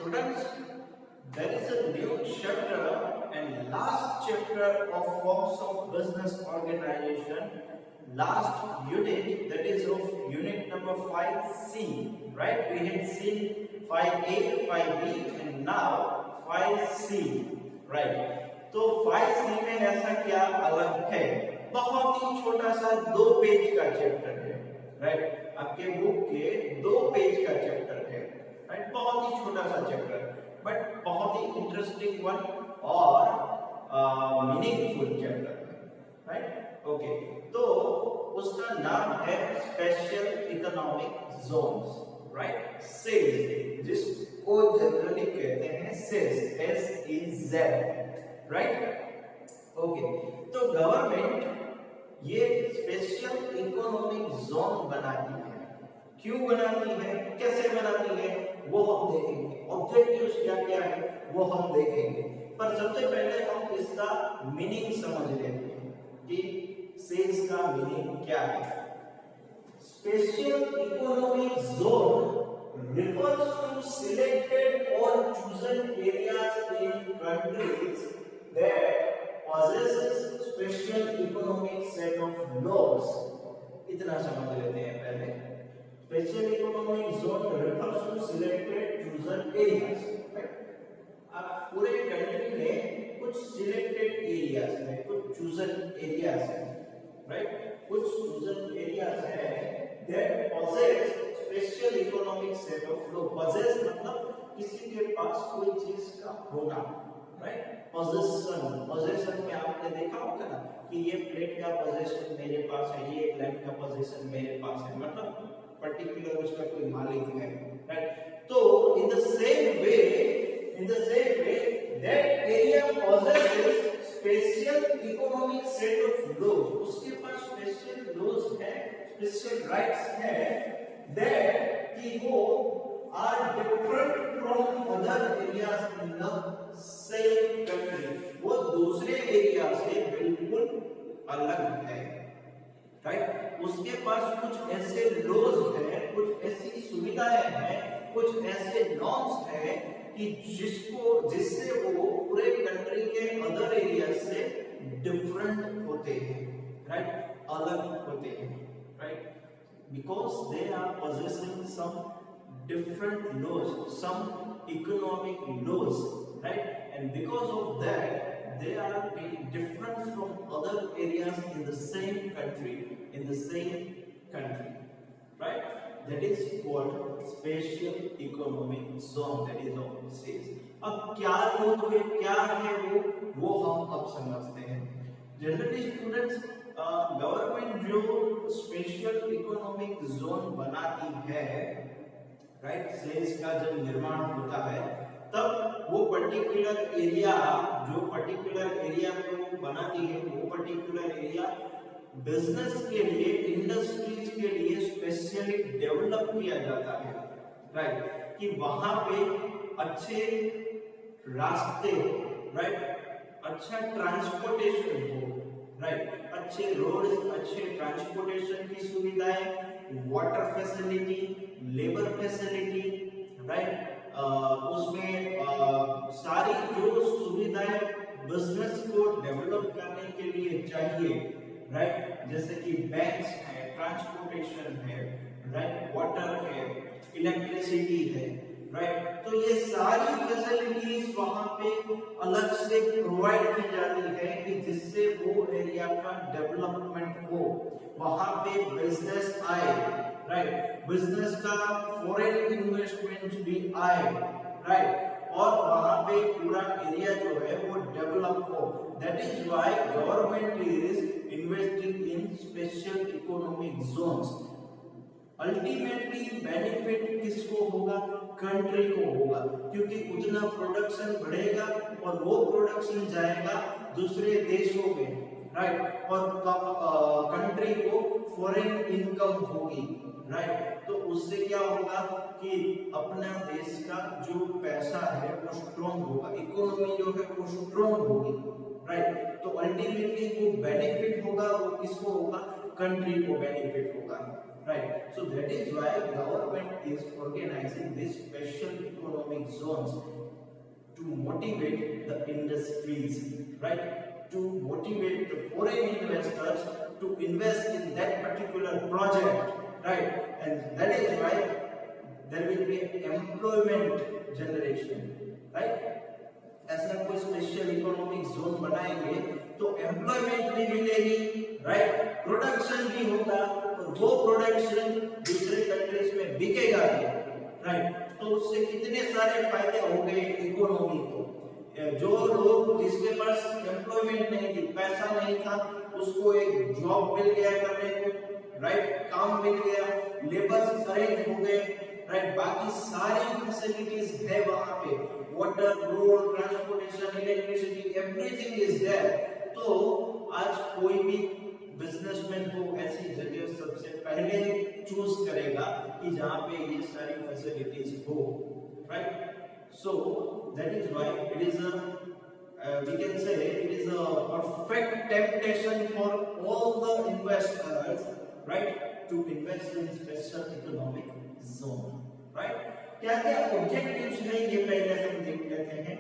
Students, there is a new chapter and last chapter of forms of business organization. Last unit, that is of unit number 5C, right? We had seen 5A, 5B and now 5C, right? तो 5C में ऐसा क्या अलग है? बहुत ही छोटा सा 2 page का चैप्टर है, राइट? आपके बुक के 2 पेज का चैप्टर है, राइट? बहुत ही छोटा सा चैप्टर, बट बहुत ही इंटरेस्टिंग वन और मीनिंगफुल चैप्टर, राइट? ओके, तो उसका नाम है special economic zones, right? Says, जिसको जनरली कहते हैं सेज, SEZ, राइट? ओके, तो गवर्नमेंट ये स्पेशल इकोनॉमिक जोन बनाती है। क्यों बनाती है, कैसे बनाती है, वो हम देखेंगे। ऑब्जेक्टिव्स क्या क्या है वो हम देखेंगे, पर सबसे पहले हम इसका मीनिंग समझ लेते हैं कि सेल्स का मीनिंग क्या है। Special economic zone refers to selected or chosen areas in countries that possesses special economic set of laws. इतना समझ लेते हैं पहले। Special economic zone refers to selected chosen areas, right? अब पूरे कंट्री में कुछ सिलेक्टेड एरियाज है, कुछ चूजन एरियाज है, राइट? कुछ चूजन एरियाज है that possess special economic set of law. possess मतलब किसी के पास कोई चीज का होना, राइट? possession में आपने देखा होगा ना कि ये प्लेट का पोजीशन मेरे पास है, ये लैंड का पोजीशन मेरे पास है, मतलब पर्टिकुलर उसका कोई मालिक है, राइट? तो in the same way that area possesses special economic set of laws, उसके पास स्पेशल लॉज है, स्पेशल राइट्स है, that कि वो are different from other areas in the same country, वो दूसरे एरिया से बिल्कुल अलग है, राइट? उसके पास कुछ ऐसे लॉज है, कुछ ऐसी सुविधाएं हैं, कुछ ऐसे नॉर्म्स है कि जिससे वो पूरे कंट्री के अदर एरिया से डिफरेंट होते हैं, राइट? अलग होते हैं, right? Because they are possessing some different laws, some economic laws, right? And because of that, they are different from other areas in the same country, right? That is called special economic zone. That is what it says. अब क्या लोग है, क्या है वो हम अब समझते हैं। जनरली स्टूडेंट्स, गवर्नमेंट जो स्पेशल इकोनॉमिक जोन बनाती है, राइट? सेल्स का जब निर्माण होता है तब वो पर्टिकुलर एरिया में वो बनाती है, वो पर्टिकुलर एरिया बिजनेस के लिए, इंडस्ट्रीज के लिए स्पेशली डेवलप किया जाता है, राइट? कि वहां पे अच्छे रास्ते, राइट? अच्छा ट्रांसपोर्टेशन हो, राइट? अच्छे रोड्स, अच्छे ट्रांसपोर्टेशन की सुविधाएं, water facility, labour facility, right? उसमें सारी जो सुविधाएं बिजनेस को डेवलप करने के लिए चाहिए, राइट? जैसे कि बैंक्स है, ट्रांसपोर्टेशन है, राइट? वाटर है, इलेक्ट्रिसिटी है, राइट? तो ये सारी फैसिलिटीज वहां पे अलग से प्रोवाइड की जाती है कि जिससे वो एरिया का डेवलपमेंट हो, वहां पे बिजनेस आए, राइट? बिजनेस का फॉरेन इन्वेस्टमेंट भी आए, राइट? और वहां पे पूरा एरिया जो है वो डेवलप हो। That is why government is investing in special economic zones. Ultimately benefit किसको होगा? कंट्री को होगा, क्योंकि उतना प्रोडक्शन बढ़ेगा और वो प्रोडक्शन जाएगा दूसरे देशों में, राइट? और कंट्री को फॉरेन इनकम होगी, राइट? तो उससे क्या होगा कि अपना देश का जो पैसा है वो स्ट्रॉन्ग होगा, इकोनॉमी जो है वो स्ट्रॉन्ग होगी, राइट? तो अल्टीमेटली वो बेनिफिट होगा, वो किसको होगा? कंट्री को बेनिफिट होगा, right? So that is why government is organizing these special economic zones to motivate the industries, right? To motivate the foreign investors to invest in that particular project, right? And that is why there will be employment generation, right? ऐसा कोई special economic zone बनाएंगे तो employment भी मिलेगी, right? Production भी होगा और वो प्रोडक्शन दूसरे कंट्रीज में बिकेगा भी, राइट? तो उससे कितने सारे फायदे हो गए इकोनॉमी को। जो लोग जिसके पास एम्प्लॉयमेंट नहीं थी, पैसा नहीं था, उसको एक जॉब मिल गया करने को, राइट? काम मिल गया, लेबर्स अरेंज हो गए, राइट? बाकी सारी फैसिलिटीज है वहां पे, water, road, transportation, electricity, everything is there. तो आज कोई भी बिजनेसमैन को ऐसी जगह सबसे पहले चूज करेगा कि जहां पे ये सारी फैसिलिटीज हो, right? So that is why it is we can say it is a perfect temptation for all the investors, right, to invest in special economic zone, right? क्या क्या ऑब्जेक्टिव्स हैं ये पहले हम देख लेते हैं।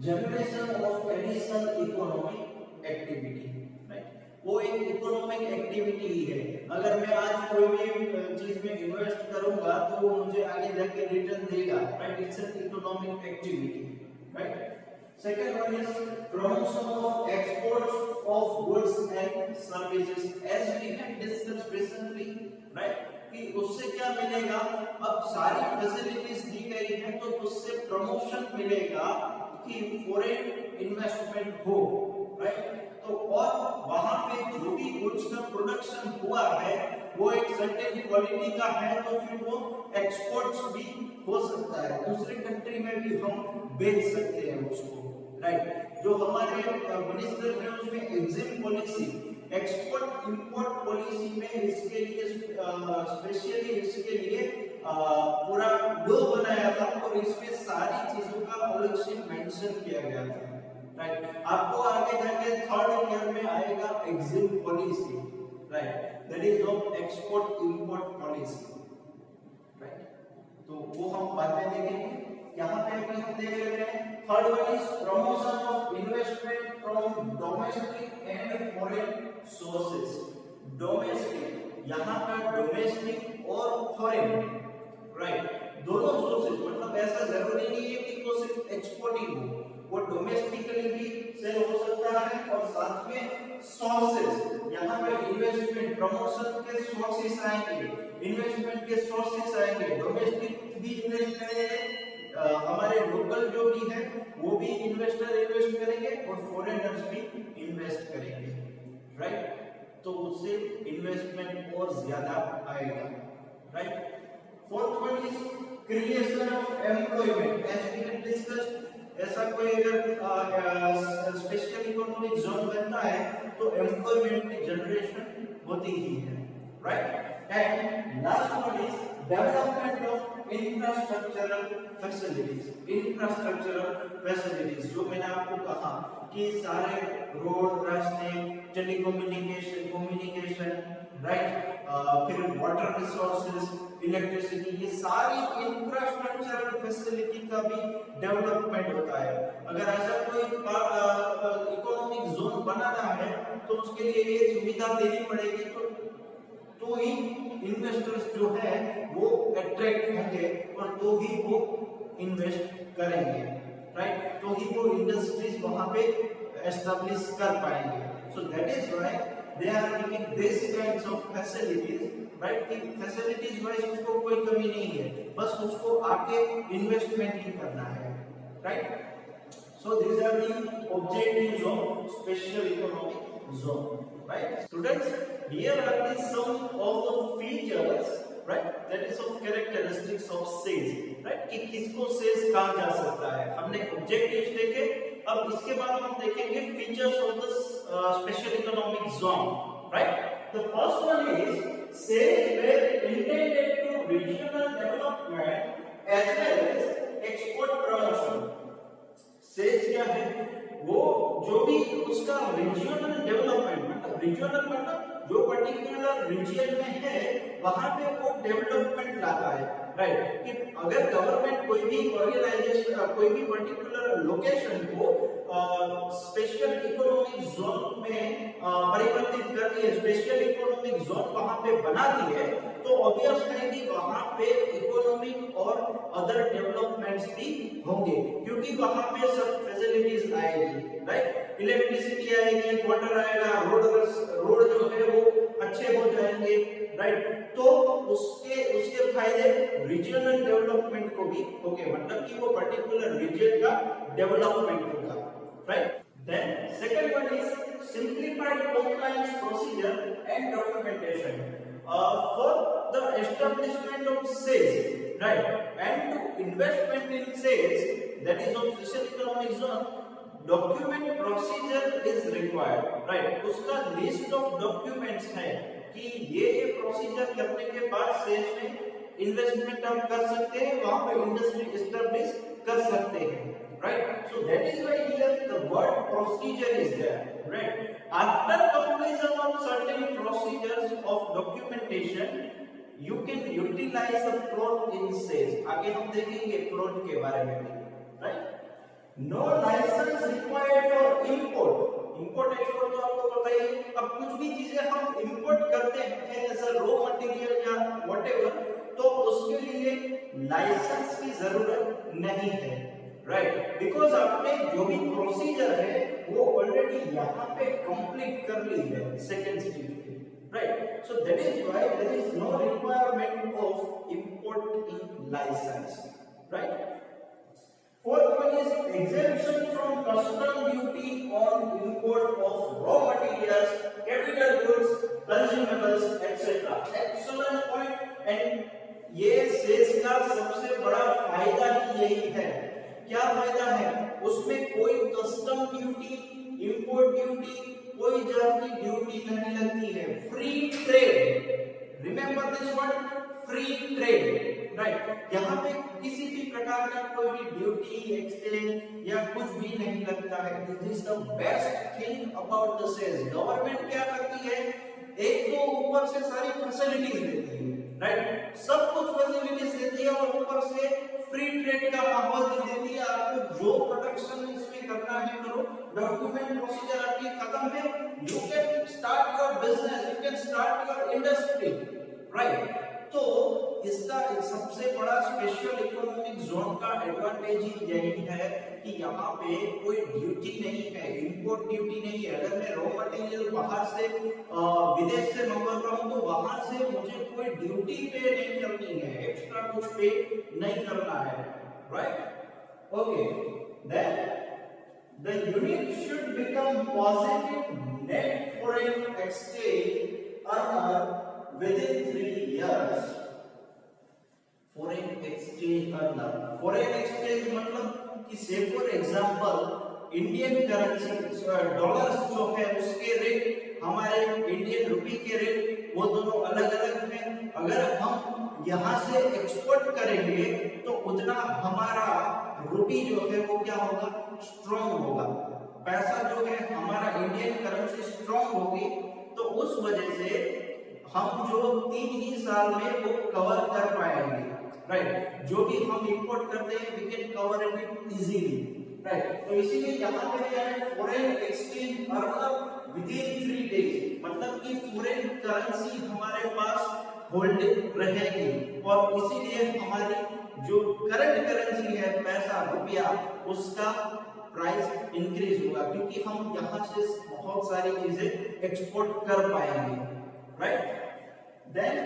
Generation of additional economic activity, right? वो एक इकोनॉमिक एक्टिविटी ही है। अगर मैं आज कोई भी चीज में इन्वेस्ट करूंगा तो वो मुझे आगे जाके रिटर्न देगा, right? It's an economic activity, right? Second one is promotion of exports of goods and services, as we have discussed recently, right? कि उससे क्या मिलेगा, अब सारी फैसिलिटीज दी गई है तो उससे प्रमोशन मिलेगा कि फॉरेन इन्वेस्टमेंट हो, राइट? तो और वहां पे जो भी गुड्स का प्रोडक्शन हुआ है वो एक सर्टेन क्वालिटी का है तो फिर वो एक्सपोर्ट्स भी हो सकता है, दूसरे कंट्री में भी हम बेच सकते हैं उसको, राइट? जो हमारे मिनिस्टर है उसमें EXIM policy, export import policy में इसके लिए स्पेशली इसके लिए पूरा लॉ बनाया था और इसमें सारी चीजों का अलग से मेंशन किया गया था, राइट? आपको आगे जाके थर्ड ईयर में आएगा EXIM policy, right? That is of export import policy, right? तो वो हम बाद में देखेंगे। यहाँ पे अभी हम देख लेते हैं third one is promotion of investment from domestic and foreign sources. Domestic, यहाँ का डोमेस्टिक और फॉरेन, राइट? दोनों सोर्सेस, मतलब ऐसा जरूरी नहीं है कि वो सिर्फ एक्सपोर्ट ही हो, वो डोमेस्टिकली भी सेल हो सकता है और साथ में सोर्सेस, यहाँ पे इन्वेस्टमेंट प्रमोशन के सोर्सेस आएंगे, इन्वेस्टमेंट के सोर्सेस आएंगे, डोमेस्टिक भी इन्वेस्ट करेंगे, हमारे लोकल जो भी है वो भी इन्वेस्टर इन्वेस्ट करेंगे और फॉरेनर्स भी इन्वेस्ट करेंगे, राइट? तो उससे इन्वेस्टमेंट और ज्यादा आएगा, right? Fourth one is creation of employment, as we have discussed. ऐसा कोई अगर स्पेशल इकोनॉमिक जोन बनता है तो एम्प्लॉयमेंट की जनरेशन होती ही है, right? And last one is development of infrastructural facilities. Infrastructural facilities जो मैंने आपको कहा कि सारे रोड, रास्ते, टेलीकम्युनिकेशन, कम्युनिकेशन, राइट? फिर वाटर रिसोर्सेज, इलेक्ट्रिसिटी, ये सारी इंफ्रास्ट्रक्चरल फैसिलिटी का भी डेवलपमेंट होता है। अगर ऐसा कोई इकोनॉमिक जोन बनाना है तो उसके लिए ये सुविधा देनी पड़ेगी तो ही इन्वेस्टर्स जो है वो अट्रैक्ट होंगे और तो ही वो इन्वेस्ट करेंगे, राइट? तो ही वो इंडस्ट्रीज वहां पे एस्टैब्लिश कर पाएंगे। So that is why they are giving this kinds of facilities, right? कि फैसिलिटीज वाइज उसको कोई कमी नहीं है, बस उसको आके इन्वेस्टमेंट ही करना है, right? So these are the objectives of special economic zone, right? Students, here are the some of the features, right? That is of characteristics of sales, right? कि किसको sales कहा जा सकता है। हमने objectives देखे, अब इसके बाद हम देखेंगे features of the special economic zone, right? The first one is sales were intended to regional development as well as export promotion. Sales क्या है, वो जो भी उसका रीजनल डेवलपमेंट, मतलब रीजनल मतलब जो पर्टिकुलर रीजन में है वहां पे वो डेवलपमेंट लाता है, राइट। कि अगर गवर्नमेंट कोई भी ऑर्गेनाइजेशन कोई भी पर्टिकुलर लोकेशन को स्पेशल इकोनॉमिक जोन में परिवर्तित करती है, स्पेशल इकोनॉमिक जोन वहां पे बनाती है, तो ऑब्वियस है कि वहां पे इकोनॉमिक और अदर डेवलपमेंट्स भी होंगे, क्योंकि वहां पे सब फैसिलिटीज आएगी, राइट। इलेक्ट्रिसिटी आएगी, वाटर आएगा, रोड जो है वो अच्छे हो जाएंगे, राइट। तो उसके फायदे रीजनल डेवलपमेंट को भी होंगे, मतलब कि वो पर्टिकुलर रीजन का डेवलपमेंट होगा, right. Then second one is simplified compliance procedure and documentation for the establishment of sales, right, and to investment in sales, that is of special economic zone, document procedure is required, right। उसका list of documents है कि ये procedure करने के बाद sales में investment आप कर सकते हैं, वहां पे इंडस्ट्री एस्टैब्लिश कर सकते हैं, right। So that is why here the word procedure is there, right। After completion of certain procedures of documentation you can utilize the plot in sales। आगे हम देखेंगे प्लॉट के बारे में भी, right। No license required for import export तो आपको पता ही है। अब कुछ भी चीजें हम इंपोर्ट करते हैं जैसे रॉ मटेरियल या व्हाटएवर, तो उसके लिए लाइसेंस की जरूरत नहीं है, राइट। बिकॉज आपने जो भी प्रोसीजर है वो ऑलरेडी यहाँ पे कंप्लीट कर ली है सेकंड स्टेज पे, right. So that is why there is no requirement of importing licence, right. Fourth one is exemption from custom duty on import of raw materials, capital goods, consumables, etc. Excellent point। and ये sales का सबसे बड़ा फायदा ही यही है। क्या फायदा है? उसमें कोई कस्टम ड्यूटी, इंपोर्ट ड्यूटी, कोई जात की ड्यूटी नहीं लगती है। Free trade, remember this word, free trade, right. यहाँ पे किसी भी प्रकार का कोई भी ड्यूटी, एक्सचेंज या कुछ भी नहीं लगता है। This is the best thing about the sales. Government क्या करती है, एक तो ऊपर से सारी फैसिलिटीज देती है, राइट, सब कुछ फैसिलिटीज देती है और ऊपर से फ्री ट्रेड का माहौल भी देती है। आपको जो प्रोडक्शन इसमें करना है करो, डॉक्यूमेंट प्रोसीजर आपकी खत्म है, you can start your business, you can start your industry, right. तो इसका सबसे बड़ा स्पेशल इकोनॉमिक जोन का एडवांटेज ही यही है कि यहाँ पे कोई ड्यूटी नहीं है, इंपोर्ट ड्यूटी नहीं है। अगर मैं रॉ मटेरियल बाहर से विदेश से मंगवाता हूँ तो वहां से मुझे कोई ड्यूटी पे नहीं करनी है, एक्स्ट्रा कुछ पे नहीं करना है, right. Okay, then the unit should become positive net foreign exchange earner within 3 years। Foreign exchange earner, foreign exchange मतलब कि से for example Indian currency dollars जो है उसके रेट, हमारे इंडियन रुपी के रेट, वो दोनों अलग अलग हैं। अगर हम यहाँ से एक्सपोर्ट करेंगे तो उतना हमारा रुपी जो है वो क्या होगा, स्ट्रॉन्ग होगा। पैसा जो है हमारा इंडियन करेंसी स्ट्रॉन्ग होगी, तो उस वजह से हम जो 3 ही साल में वो कवर कर पाएंगे, राइट। जो भी हम इंपोर्ट करते हैं we can cover it easily, right. तो इसीलिए यहाँ पे क्या है, foreign exchange earner within 3 days, मतलब कि फॉरेन करेंसी हमारे पास होल्ड रहेगी और इसीलिए हमारी जो करंट करेंसी है, पैसा रुपया, उसका प्राइस इंक्रीज होगा, क्योंकि हम यहाँ से बहुत सारी चीजें एक्सपोर्ट कर पाएंगे, right. Then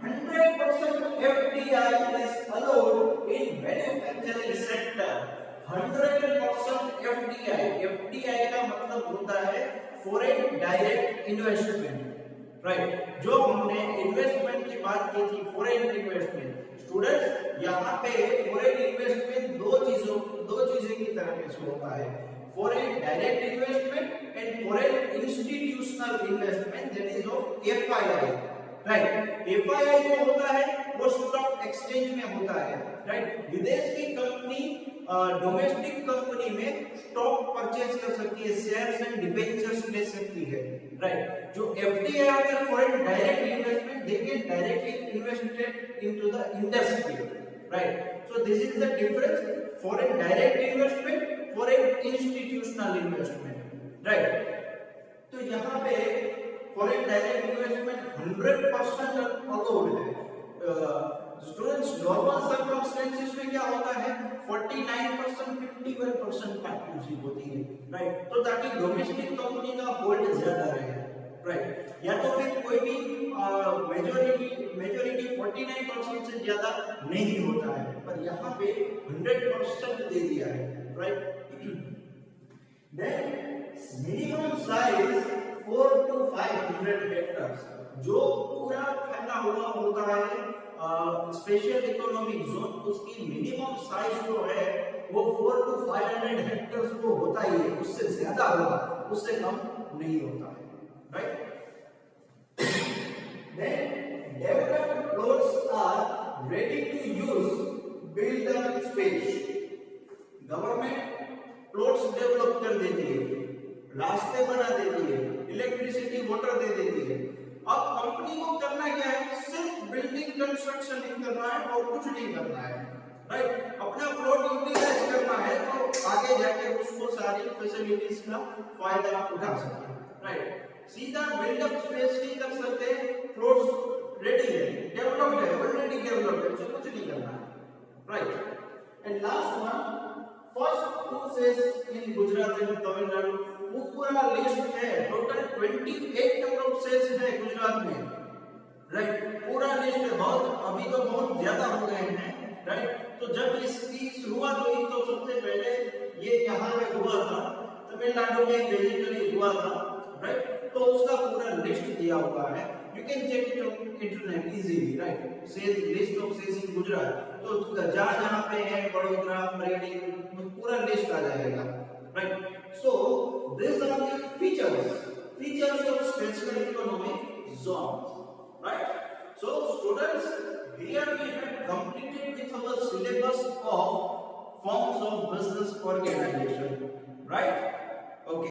100% FDI is allowed in manufacturing sector। 100% FDI, FDI का मतलब होता है फॉरेन डायरेक्ट इन्वेस्टमेंट, राइट। जो हमने इन्वेस्टमेंट की बात की थी, फॉरेन इन्वेस्टमेंट। स्टूडेंट्स, यहाँ पे फॉरेन इन्वेस्टमेंट दो चीजें की तरह से होता है, foreign direct investment and foreign institutional investment, that is of FII, right. FII जो होता है वो स्टॉक एक्सचेंज में होता है, राइट। विदेश की कंपनी डोमेस्टिक कंपनी में स्टॉक परचेज कर सकती है, शेयर्स एंड डिबेंचर्स ले सकती है, राइट। जो एफडीआई आते हैं foreign direct investment, they can directly invested into the industry, right. So this is the difference foreign direct investment, foreign institutional investment, right. तो यहाँ पे फॉरेन डायरेक्ट इन्वेस्टमेंट 100% अलाउड है। स्टूडेंट्स नॉर्मल सर्कमस्टेंसेस में क्या होता है 49% 51% पार्टनरशिप होती है, राइट। तो ताकि डोमेस्टिक कंपनी का होल्ड ज्यादा रहे, राइट। या तो फिर कोई भी मेजॉरिटी 49% से ज्यादा नहीं होता है, पर यहाँ पे 100% दे दिया है, right. Then minimum size 4 to 500 hectares, जो पूरा फैला हुआ होता है स्पेशल इकोनॉमिक जोन, उसकी मिनिमम साइज जो है वो 4 to 500 हेक्टर्स को होता ही है, उससे ज्यादा होगा, उससे कम नहीं होता है, right. Then developed plots are ready to use build up space. Government plots develop कर देती है, रास्ते बना देती है, इलेक्ट्रिसिटी वाटर दे देती है। अब कंपनी को करना क्या है, सिर्फ बिल्डिंग कंस्ट्रक्शन ही करना है और कुछ नहीं करना है, राइट। अपना प्लॉट यूटिलाइज करना है तो आगे जाके उसको सारी फैसिलिटीज का फायदा उठा सके, राइट। सीधा बिल्डअप स्पेस नहीं कर सकते, प्लॉट्स रेडी है, डेवलप्ड है, ऑलरेडी डेवलप्ड है, तो कुछ नहीं करना है, right. And last one, first 2 phase in Gujarat and Tamil Nadu, वो पूरा लिस्ट है, टोटल 28 नंबर ऑफ सेल्स है गुजरात में, राइट। पूरा लिस्ट है, बहुत अभी तो बहुत ज्यादा हो गए हैं, राइट। तो जब इसकी शुरुआत हुई तो सबसे पहले ये यहाँ पे हुआ था, तमिलनाडु में बेसिकली हुआ था, राइट। तो उसका पूरा लिस्ट दिया हुआ है, you can check it on internet easily, right. Sales list of sales in Gujarat, तो जहाँ जहाँ पे है बड़ोदरा, बरेली, पूरा लिस्ट आ जाएगा, right. So these are the features of special economic zones, right? So students, here we have completed with our syllabus of forms of business organization, right?